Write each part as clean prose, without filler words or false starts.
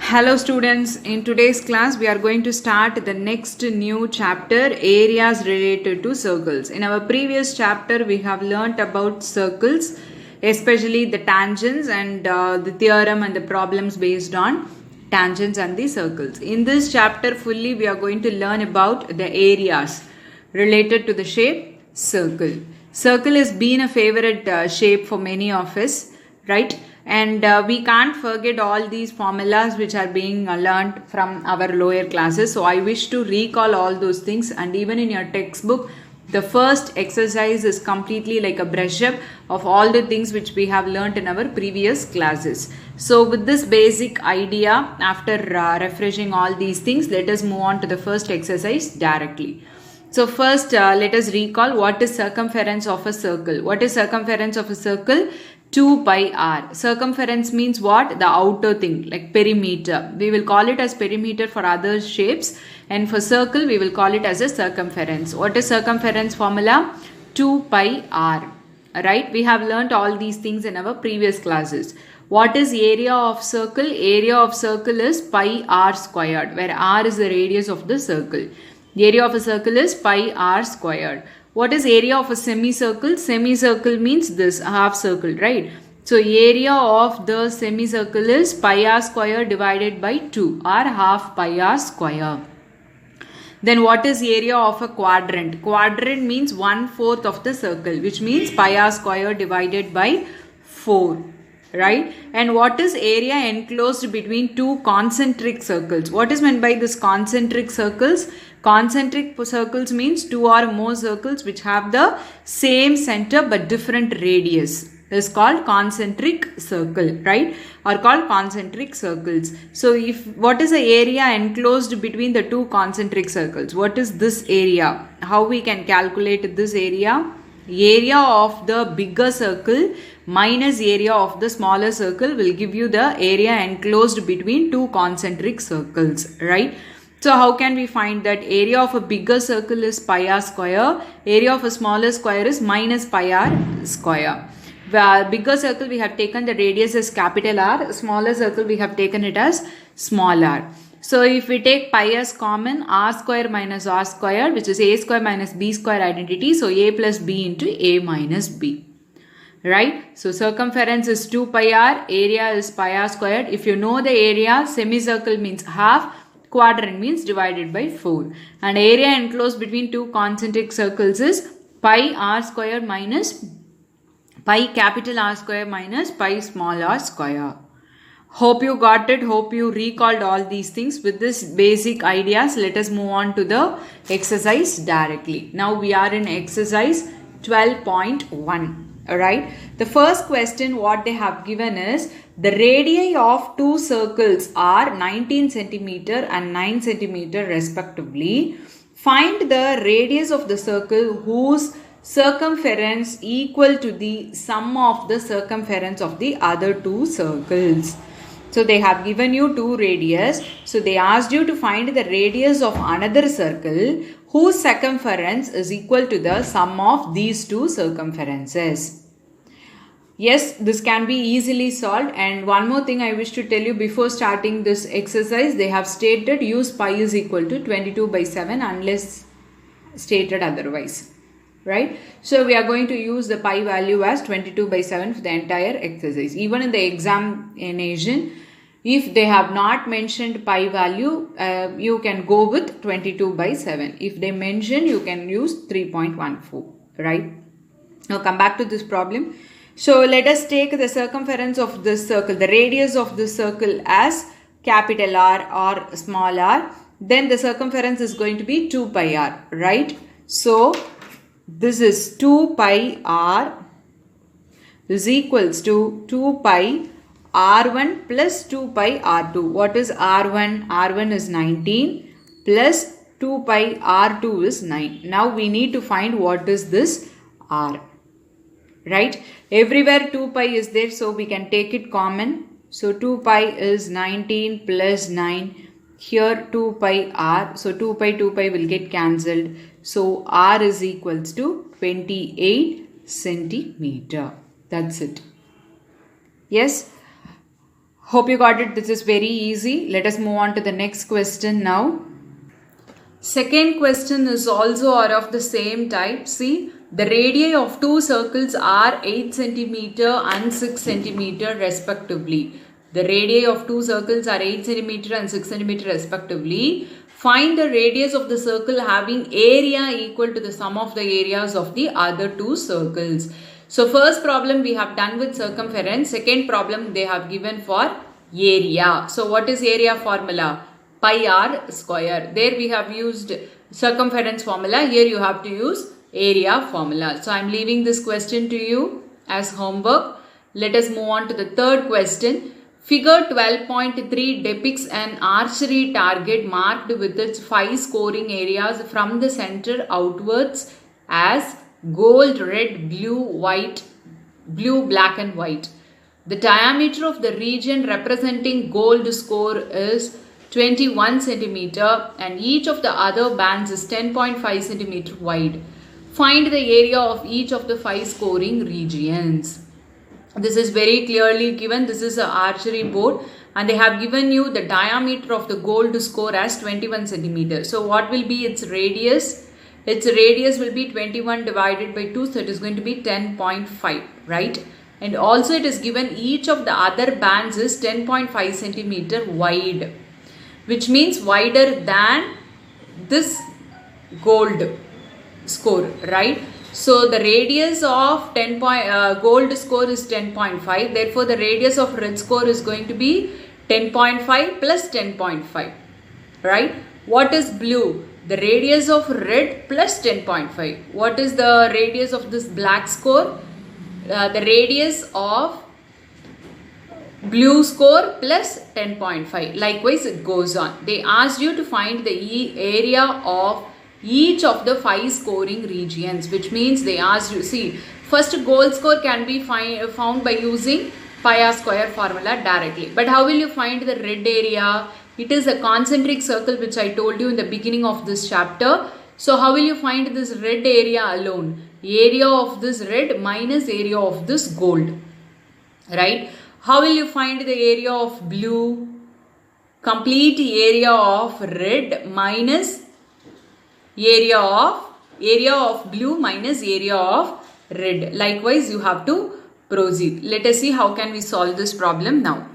Hello students, in today's class we are going to start the next new chapter, areas related to circles. In our previous chapter we have learnt about circles, especially the tangents and the theorem and the problems based on tangents and the circles. In this chapter fully we are going to learn about the areas related to the shape circle. Circle has been a favorite shape for many of us, right? And we can't forget all these formulas which are being learned from our lower classes. So I wish to recall all those things, and even in your textbook the first exercise is completely like a brush up of all the things which we have learnt in our previous classes. So with this basic idea, after refreshing all these things, let us move on to the first exercise directly. So first let us recall what is circumference of a circle. What is circumference of a circle? 2 pi r. Circumference means what? The outer thing, like perimeter. We will call it as perimeter for other shapes, and for circle we will call it as a circumference. What is circumference formula? 2 pi r. Right? We have learnt all these things in our previous classes. What is area of circle? Area of circle is pi r squared, where r is the radius of the circle. The area of a circle is pi r squared. What is area of a semicircle? Semicircle means this, half circle, right? So area of the semicircle is pi r square divided by 2, or half pi r square. Then what is area of a quadrant? Quadrant means 1/4 of the circle, which means pi r square divided by 4. Right? And what is area enclosed between two concentric circles? What is meant by this concentric circles? Concentric circles means two or more circles which have the same center but different radius. This is called concentric circle, right? Or called concentric circles. So what is the area enclosed between the two concentric circles? What is this area? How we can calculate this area? Area of the bigger circle minus area of the smaller circle will give you the area enclosed between two concentric circles, right? So how can we find that? Area of a bigger circle is pi r square, area of a smaller square is minus pi r square. The bigger circle we have taken the radius as capital R, smaller circle we have taken it as small r. So if we take pi as common, r square minus r square, which is a square minus b square identity, so a plus b into a minus b. Right? So circumference is 2 pi r, area is pi r squared. If you know the area, semicircle means half, quadrant means divided by 4. And area enclosed between two concentric circles is pi r square minus pi capital R square minus pi small r square. Hope you got it. Hope you recalled all these things. With this basic ideas, let us move on to the exercise directly. Now we are in exercise 12.1. Alright. The first question what they have given is the radii of two circles are 19 centimeter and 9 centimeter respectively. Find the radius of the circle whose circumference equal to the sum of the circumference of the other two circles. So they have given you two radius. So they asked you to find the radius of another circle whose circumference is equal to the sum of these two circumferences. Yes, this can be easily solved. And one more thing I wish to tell you before starting this exercise, they have stated use pi is equal to 22 by 7 unless stated otherwise. Right? So we are going to use the pi value as 22 by 7 for the entire exercise. Even in the examination, if they have not mentioned pi value, you can go with 22 by 7. If they mention, you can use 3.14. Right? Now come back to this problem. So let us take the circumference of this circle, the radius of this circle as capital R or small r. Then the circumference is going to be 2 pi r. Right? So this is 2 pi r is equals to 2 pi r1 plus 2 pi r2. What is r1? r1 is 19 plus 2 pi r2 is 9. Now we need to find what is this r. Right? Everywhere 2 pi is there, so we can take it common. So 2 pi is 19 plus 9. Here 2 pi r. So 2 pi will get cancelled. So r is equals to 28 centimeter. That's it. Yes. Hope you got it. This is very easy. Let us move on to the next question now. Second question is also are of the same type. See, the radii of two circles are 8 cm and 6 cm respectively. The radii of two circles are 8 cm and 6 cm respectively. Find the radius of the circle having area equal to the sum of the areas of the other two circles. So first problem we have done with circumference. Second problem they have given for area. So what is area formula? Pi r square. There we have used circumference formula. Here you have to use area formula. So I am leaving this question to you as homework. Let us move on to the third question. Figure 12.3 depicts an archery target marked with its 5 scoring areas from the center outwards as gold, red, blue, white, blue, black and white. The diameter of the region representing gold score is 21 cm and each of the other bands is 10.5 cm wide. Find the area of each of the 5 scoring regions. This is very clearly given. This is an archery board and they have given you the diameter of the gold score as 21 cm. So what will be its radius? Its radius will be 21 divided by 2, so it is going to be 10.5, right? And also it is given each of the other bands is 10.5 cm wide, which means wider than this gold score, right? So the radius of gold score is 10.5. Therefore, the radius of red score is going to be 10.5 plus 10.5, right? What is blue? The radius of red plus 10.5. What is the radius of this black score? The radius of blue score plus 10.5. Likewise, it goes on. They asked you to find the area of each of the 5 scoring regions, which means they asked you, see, first gold score can be found by using pi r square formula directly. But how will you find the red area? It is a concentric circle which I told you in the beginning of this chapter. So how will you find this red area alone? Area of this red minus area of this gold, right? How will you find the area of blue? Complete area of red minus area of blue minus area of red. Likewise, you have to proceed. Let us see how can we solve this problem now.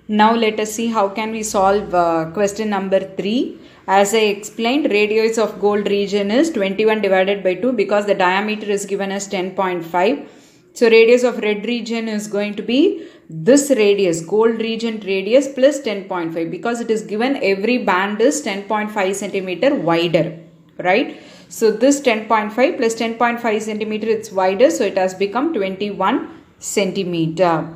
Now let us see how can we solve question number 3. As I explained, radius of gold region is 21 divided by 2 because the diameter is given as 10.5. So radius of red region is going to be this radius, gold region radius plus 10.5 because it is given every band is 10.5 centimeter wider, right? So this 10.5 plus 10.5 centimeter, it's wider, so it has become 21 centimeter.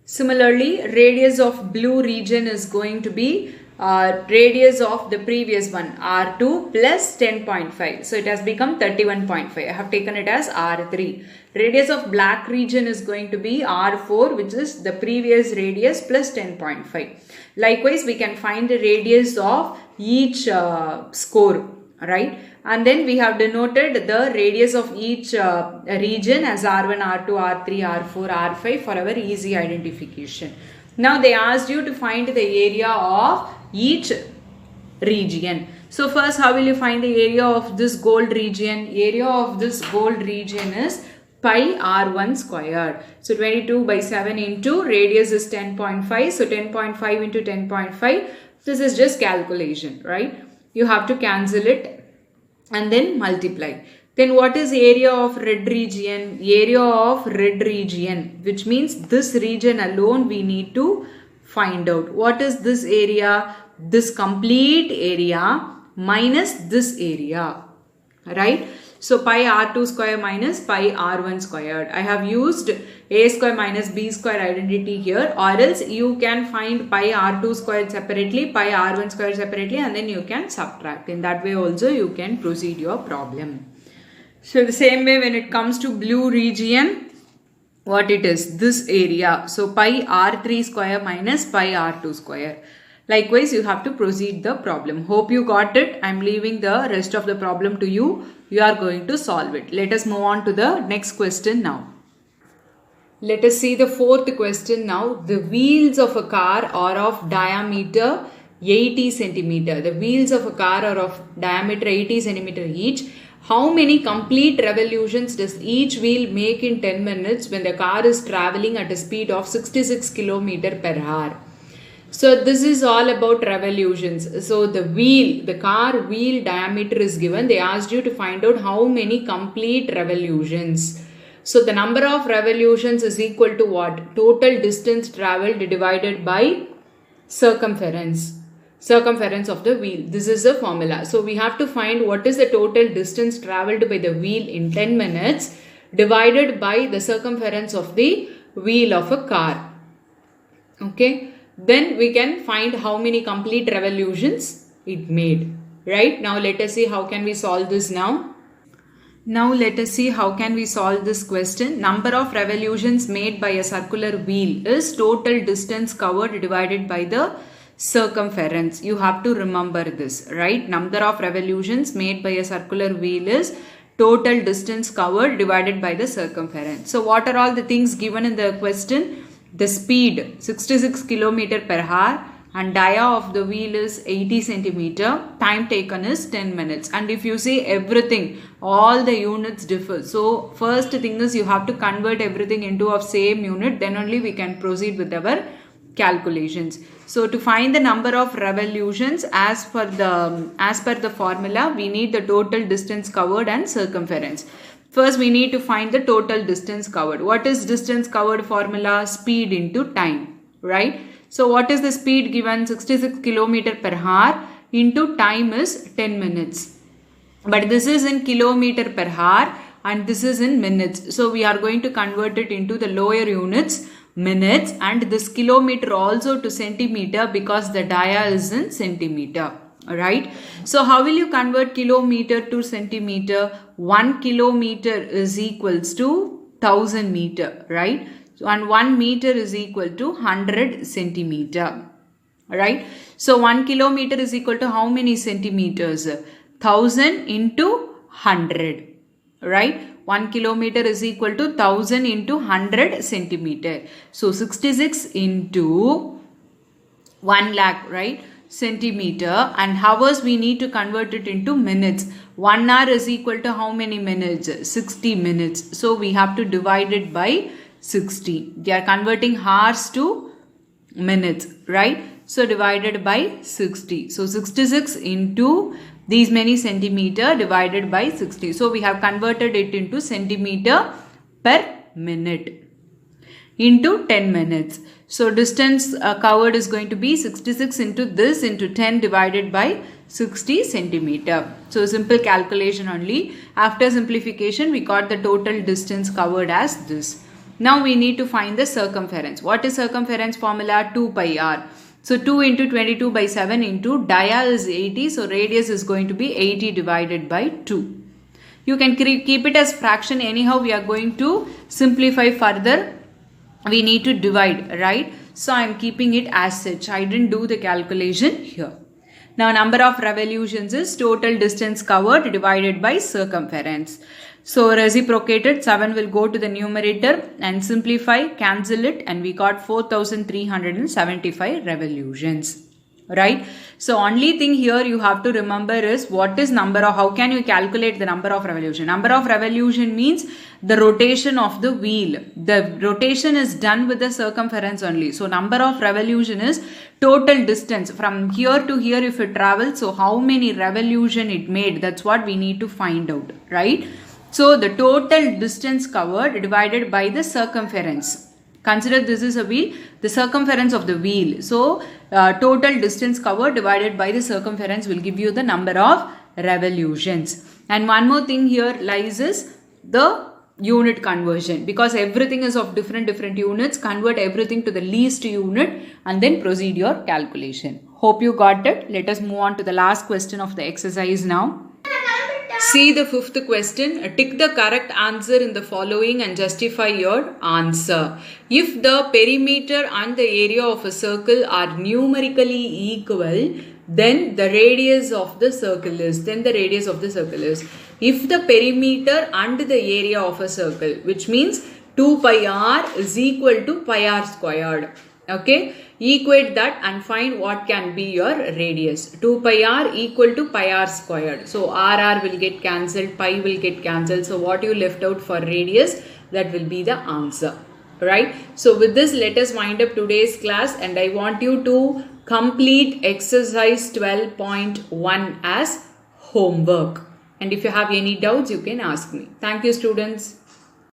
Similarly, radius of blue region is going to be radius of the previous one, R2 plus 10.5. So it has become 31.5. I have taken it as R3. Radius of black region is going to be R4, which is the previous radius plus 10.5. Likewise, we can find the radius of each score, right? And then we have denoted the radius of each region as R1, R2, R3, R4, R5 for our easy identification. Now they asked you to find the area of each region. So first, how will you find the area of this gold region? Area of this gold region is pi r1 squared. So 22 by 7 into radius is 10.5. So 10.5 into 10.5. This is just calculation, right? You have to cancel it and then multiply. Then what is area of red region? Area of red region, which means this region alone we need to find out. What is this area? This complete area minus this area, right? So pi r2 square minus pi r1 squared. I have used a square minus b square identity here, or else you can find pi r2 squared separately, pi r1 squared separately, and then you can subtract. In that way also you can proceed your problem. So the same way when it comes to blue region, what it is? This area. So pi r3 square minus pi r2 square. Likewise, you have to proceed the problem. Hope you got it. I am leaving the rest of the problem to you. You are going to solve it. Let us move on to the next question now. Let us see the fourth question now. The wheels of a car are of diameter 80 centimeter. The wheels of a car are of diameter 80 centimeter each. How many complete revolutions does each wheel make in 10 minutes when the car is traveling at a speed of 66 km per hour? So this is all about revolutions. So the car wheel diameter is given. They asked you to find out how many complete revolutions. So the number of revolutions is equal to what? Total distance traveled divided by circumference of the wheel. This is the formula. So we have to find what is the total distance traveled by the wheel in 10 minutes divided by the circumference of the wheel of a car. Okay. Then we can find how many complete revolutions it made. Right. Now let us see how can we solve this now. Now let us see how can we solve this question. Number of revolutions made by a circular wheel is total distance covered divided by the circumference. You have to remember this, right? Number of revolutions made by a circular wheel is total distance covered divided by the circumference. So what are all the things given in the question? The speed 66 km per hour and dia of the wheel is 80 centimeter. Time taken is 10 minutes. And if you see everything, all the units differ. So first thing is you have to convert everything into a same unit. Then only we can proceed with our calculations. So to find the number of revolutions as per the formula, we need the total distance covered and circumference. First we need to find the total distance covered. What is distance covered formula? Speed into time, right? So what is the speed given? 66 km per hour into time is 10 minutes. But this is in kilometer per hour and this is in minutes. So we are going to convert it into the lower units, minutes, and this kilometer also to centimeter because the dia is in centimeter. Alright. So how will you convert kilometer to centimeter? 1 kilometer is equals to 1000 meter, right? So, and 1 meter is equal to 100 centimeter. Right. So 1 kilometer is equal to how many centimeters? 1000 into 100. Right. 1 kilometer is equal to 1000 into 100 centimeter. So 66 into 1 lakh, right? Centimeter, and hours we need to convert it into minutes. 1 hour is equal to how many minutes? 60 minutes. So we have to divide it by 60. They are converting hours to minutes, right? So divided by 60. So 66 into these many centimeter divided by 60. So we have converted it into centimeter per minute into 10 minutes. So distance covered is going to be 66 into this into 10 divided by 60 centimeter. So simple calculation only. After simplification we got the total distance covered as this. Now we need to find the circumference. What is circumference formula? 2 pi r. So 2 into 22 by 7 into dia is 80. So radius is going to be 80 divided by 2. You can keep it as fraction. Anyhow we are going to simplify further. We need to divide, right? So I am keeping it as such. I didn't do the calculation here. Now number of revolutions is total distance covered divided by circumference. So reciprocated, 7 will go to the numerator and simplify, cancel it, and we got 4375 revolutions. Right? So only thing here you have to remember is what is number of, how can you calculate the number of revolution? Number of revolution means the rotation of the wheel. The rotation is done with the circumference only. So number of revolution is total distance from here to here if it travels. So how many revolution it made? That's what we need to find out, right? So the total distance covered divided by the circumference. Consider this is a wheel, the circumference of the wheel. So total distance covered divided by the circumference will give you the number of revolutions. And one more thing here lies is the unit conversion, because everything is of different units. Convert everything to the least unit and then proceed your calculation. Hope you got it. Let us move on to the last question of the exercise now. See the fifth question. Tick the correct answer in the following and justify your answer. If the perimeter and the area of a circle are numerically equal, then the radius of the circle is. If the perimeter and the area of a circle, which means 2 pi r is equal to pi r squared. Okay, equate that and find what can be your radius. 2 pi r equal to pi r squared. So r will get cancelled, pi will get cancelled. So what you left out for radius, that will be the answer. Right? So with this, let us wind up today's class, and I want you to complete exercise 12.1 as homework. And if you have any doubts, you can ask me. Thank you, students.